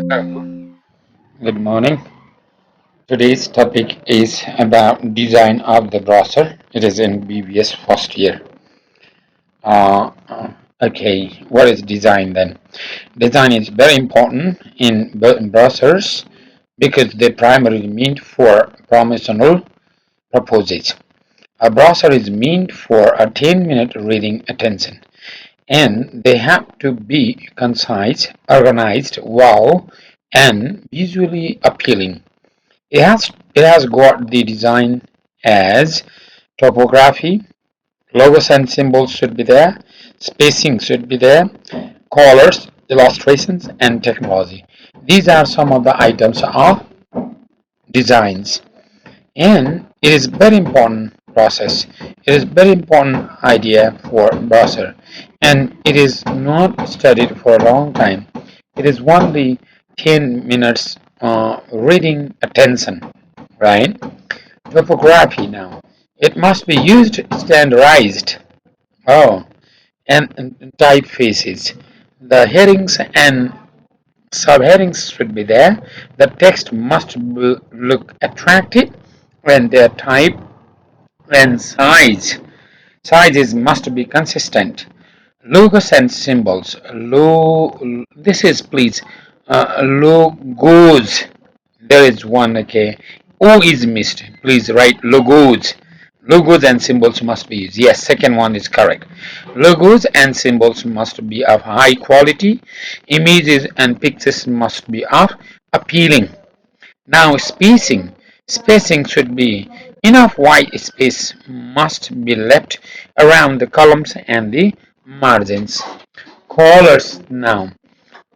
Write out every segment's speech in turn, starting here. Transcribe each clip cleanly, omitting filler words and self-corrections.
Good morning. Today's topic is about design of the browser. It is in BBS first year. Uh, uh, okay, what is design then? Design is very important in browsers because they primarily meant for promotional purposes. A browser is meant for a 10-minute reading attention, and they have to be concise, organized, well, and visually appealing. It has got the design as topography, logos and symbols should be there, spacing should be there, colors, illustrations, and technology. These are some of the items of designs, and it is very important process. It is very important idea for browser, and it is not studied for a long time. It is only 10 minutes reading attention, right? Topography now. It must be used standardized. Oh, and typefaces. The headings and subheadings should be there. The text must look attractive, and their type and size. Sizes must be consistent. Logos and symbols. This is please logos. There is one, okay. O is missed. Please write logos. Logos and symbols must be used. Yes, second one is correct. Logos and symbols must be of high quality. Images and pictures must be of appealing. Now spacing. Spacing should be enough white space must be left around the columns and the margins. Colors now.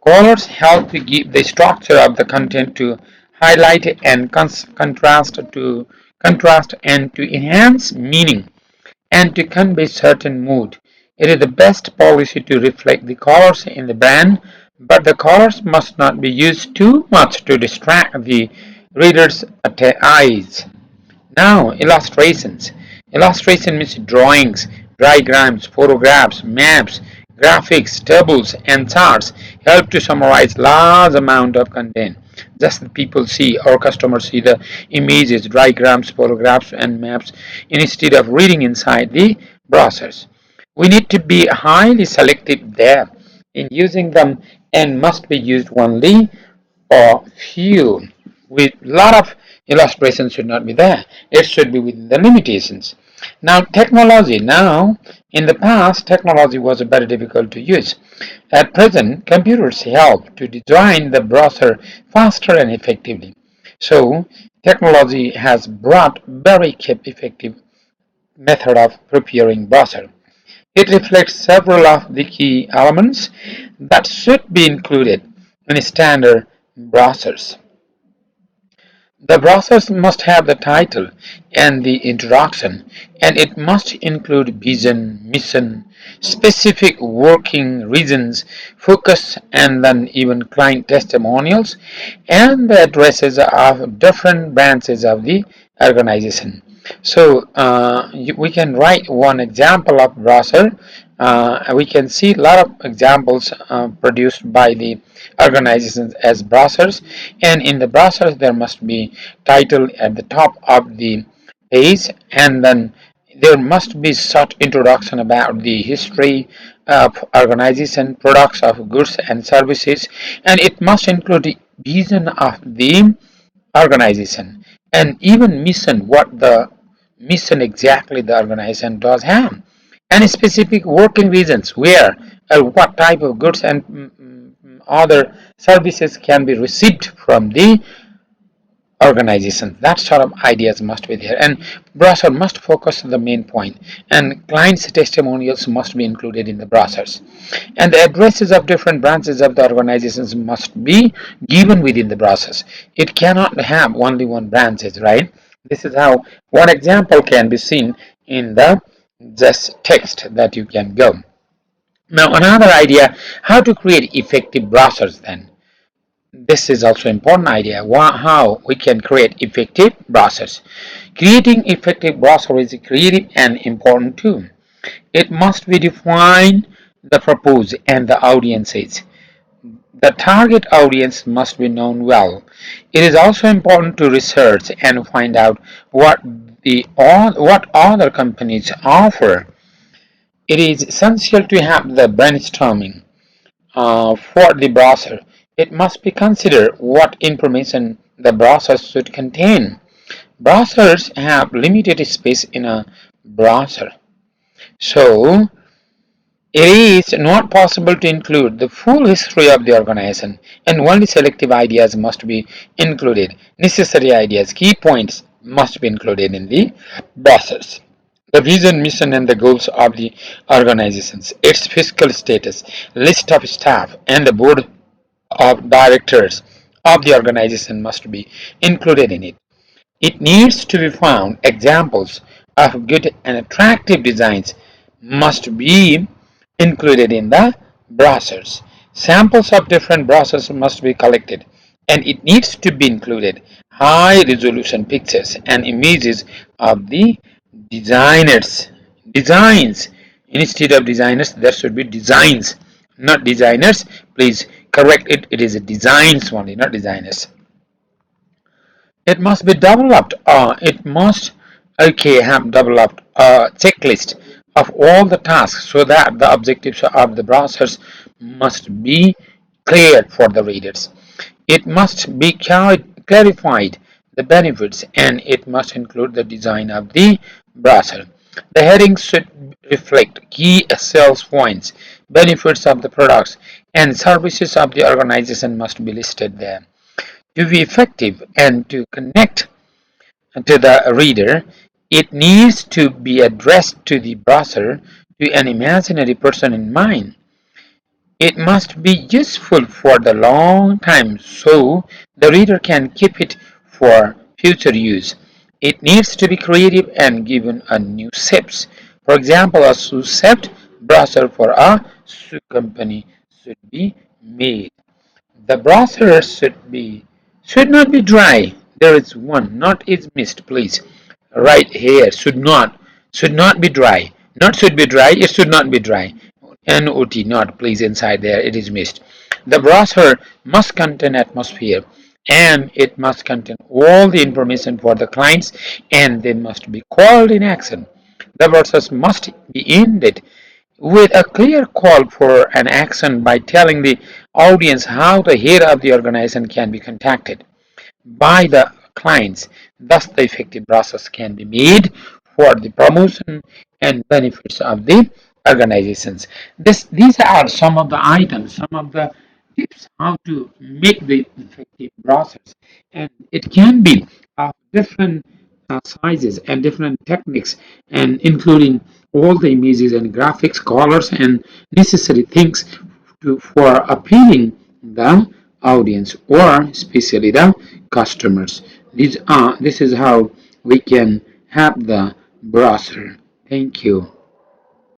Colors help to give the structure of the content to highlight and contrast and to enhance meaning and to convey certain mood. It is the best policy to reflect the colors in the brand, but the colors must not be used too much to distract the reader's eyes. Now, illustrations. Illustration means drawings, diagrams, photographs, maps, graphics, tables, and charts help to summarize large amount of content. Just the people see or customers see the images, diagrams, photographs, and maps instead of reading inside the browsers. We need to be highly selective there in using them and must be used only or few with lot of illustrations should not be there. It should be within the limitations. Now technology. Now in the past technology was very difficult to use. At present computers help to design the browser faster and effectively. So technology has brought very effective method of preparing browser. It reflects several of the key elements that should be included in standard browsers. The process must have the title and the introduction, and it must include vision, mission, specific working reasons, focus, and then even client testimonials and the addresses of different branches of the organization. So we can write one example of browser. We can see a lot of examples produced by the organizations as browsers, and in the browsers there must be title at the top of the page, and then there must be short introduction about the history of organization, products of goods and services, and it must include the vision of the organization and even mission, what the mission exactly the organization does have, and specific working reasons where what type of goods and other services can be received from the organization. That sort of ideas must be there, and browser must focus on the main point, and clients testimonials must be included in the browsers, and the addresses of different branches of the organizations must be given within the browsers. It cannot have only one branches, right? This is how one example can be seen in the just text that you can go. Now another idea, how to create effective browsers then. This is also important idea, how we can create effective browsers. Creating effective browser is creative and important too. It must be defined the purpose and the audiences. The target audience must be known well. It is also important to research and find out what other companies offer. It is essential to have the brainstorming for the browser. It must be considered what information the browser should contain. Browsers have limited space in a browser, so it is not possible to include the full history of the organization, and only selective ideas must be included. Necessary ideas, key points must be included in the browsers. The vision, mission, and the goals of the organizations, its fiscal status, list of staff, and the board of directors of the organization must be included in it. It needs to be found. Examples of good and attractive designs must be included in the brochures. Samples of different brochures must be collected, and it needs to be included. High resolution pictures and images of the designers. Designs. Instead of designers, there should be designs, not designers. Please correct it. It is designs only, not designers. It must be developed. It must have developed a checklist of all the tasks so that the objectives of the browsers must be clear for the readers. It must be clarified the benefits, and it must include the design of the browser. The headings should reflect key sales points, benefits of the products, and services of the organization must be listed there. To be effective and to connect to the reader, it needs to be addressed to the browser to an imaginary person in mind. It must be useful for the long time so the reader can keep it for future use. It needs to be creative and given a new shapes. For example, a shoe-shaped browser for a shoe company should be made. The browser should not be dry. There is one not is missed, please. Right here should not be dry. Not should be dry. It should not be dry. Not not please inside there. It is missed. The browser must contain atmosphere, and it must contain all the information for the clients, and they must be called in action. The browsers must be ended with a clear call for an action by telling the audience how the head of the organization can be contacted by the clients. Thus, the effective process can be made for the promotion and benefits of the organizations. These are some of the items, some of the tips how to make the effective process, and it can be of different sizes and different techniques, and including all the images and graphics, colors, and necessary things for appealing the audience or especially the customers. This is how we can have the browser. Thank you.